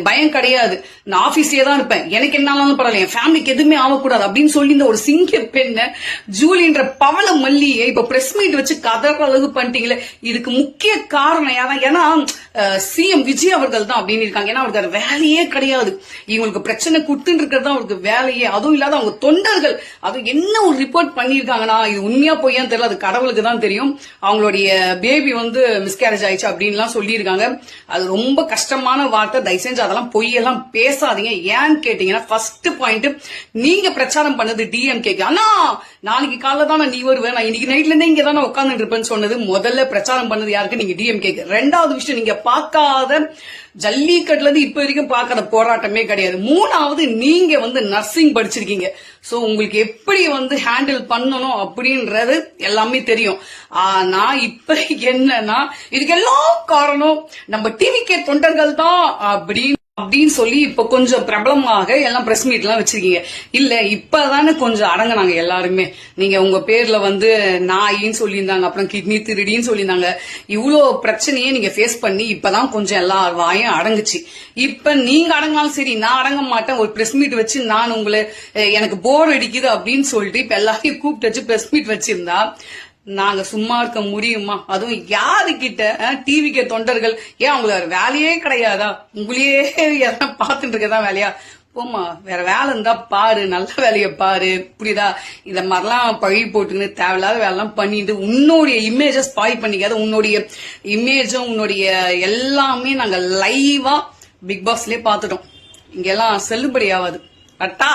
பயம் கிடையாது, நான் ஆபீஸ்லயே தான் இருப்பேன், எனக்கு என்னாலும் பரவாயில்ல, என் ஃபேமிலிக்கு எதுவுமே ஆகக்கூடாது அப்படின்னு சொல்லி இந்த ஒரு சிங்க பெண்ண ஜூலின்ற பவள மல்லியை இப்ப பிரஸ் மீட் வச்சு கதற அளவு பண்ணிட்டீங்களே. இதுக்கு முக்கிய காரணம் யாரா? ஏன்னா சிஎம் விஜய் அவர்கள் தான் அப்படின்னு இருக்காங்க. ஏன்னா அவருக்கு வேலையே கிடையாது, இவங்களுக்கு பிரச்சனை குடுத்துட்டு இருக்கிறது தான் அவருக்கு வேலையே. அதுவும் இல்லாத அவங்க தொண்டர்கள் அது என்ன ஒரு ரிப்போர்ட் பண்ணிருக்காங்கன்னா, இது உண்மையா பொய்யான்னு தெரியல, அது கடவுளுக்கு தான் தெரியும். அவங்களுடைய பேபி மிஸ்கேரேஜ் ஆயிடுச்சு அப்படின்னு சொல்லியிருக்காங்க. அது ரொம்ப கஷ்டமான வார்த்தை. தயவு செஞ்சு அதெல்லாம் பொய்யெல்லாம் பேசாதீங்க. ஏன்னு கேட்டீங்கன்னா, ஃபர்ஸ்ட் பாயிண்ட், நீங்க பிரச்சாரம் பண்ணது டிஎம்கே. ஆனா நாளைக்கு காலைல தானே நீ வருவ, நான் இன்னைக்கு நைட்ல இருந்தே இங்க தானே உட்கார்ந்துட்டு இருப்பேன்னு சொன்னது முதல்ல பிரச்சாரம் பண்ணது யாருக்கு? நீங்க டிஎம்கே. ரெண்டாவது விஷயம், நீங்க பார்க்காத ஜல்லிக்கட்டுல இருந்து இப்ப வரைக்கும் பார்க்காத போராட்டமே கிடையாது. மூணாவது, நீங்க நர்சிங் படிச்சிருக்கீங்க. சோ உங்களுக்கு எப்படி ஹேண்டில் பண்ணணும் அப்படின்றது எல்லாமே தெரியும். ஆனா இப்ப என்னன்னா, இதுக்கு எல்லாம் காரணம் நம்ம டிவிகே தொண்டர்கள் தான் அப்படின்னு சொல்லி இப்ப கொஞ்சம் பிரபலமாக எல்லாம் பிரஸ் மீட் எல்லாம் வச்சிருக்கீங்க. இல்ல இப்பதானே கொஞ்சம் அடங்கினாங்க எல்லாருமே. நீங்க உங்க பேர்ல நாயின்னு சொல்லியிருந்தாங்க, அப்புறம் கிட்னி திருடின்னு சொல்லியிருந்தாங்க. இவ்வளவு பிரச்சனையே நீங்க ஃபேஸ் பண்ணி இப்பதான் கொஞ்சம் எல்லா வாயும் அடங்குச்சு. இப்ப நீங்க அடங்கினாலும் சரி, நான் அடங்க மாட்டேன். ஒரு பிரஸ் மீட் வச்சு நான் உங்களை எனக்கு போர் அடிக்குது அப்படின்னு சொல்லிட்டு இப்ப எல்லாரையும் கூப்பிட்டு வச்சு பிரஸ் மீட் வச்சிருந்தா நாங்க சும்மா இருக்க முடியுமா? அதுவும் யாருக்கிட்ட? டிவிக்கு தொண்டர்கள். ஏன் அவங்களுக்கு வேலையே கிடையாதா? உங்களையே எதனா பாத்துட்டு இருக்கதான் வேலையா? போமா, வேற வேலை இருந்தா பாரு, நல்ல வேலையை பாரு, புரியுதா? இத மாதிரிலாம் பழி போட்டுன்னு தேவையில்லாத வேலை எல்லாம் பண்ணிட்டு உன்னுடைய இமேஜ ஸ்பாயில் பண்ணிக்காத. உன்னுடைய இமேஜும் உன்னுடைய எல்லாமே நாங்க லைவா பிக் பாஸ்லயே பாத்துட்டோம். இங்கெல்லாம் செல்லுபடி ஆகாது. கரெக்டா?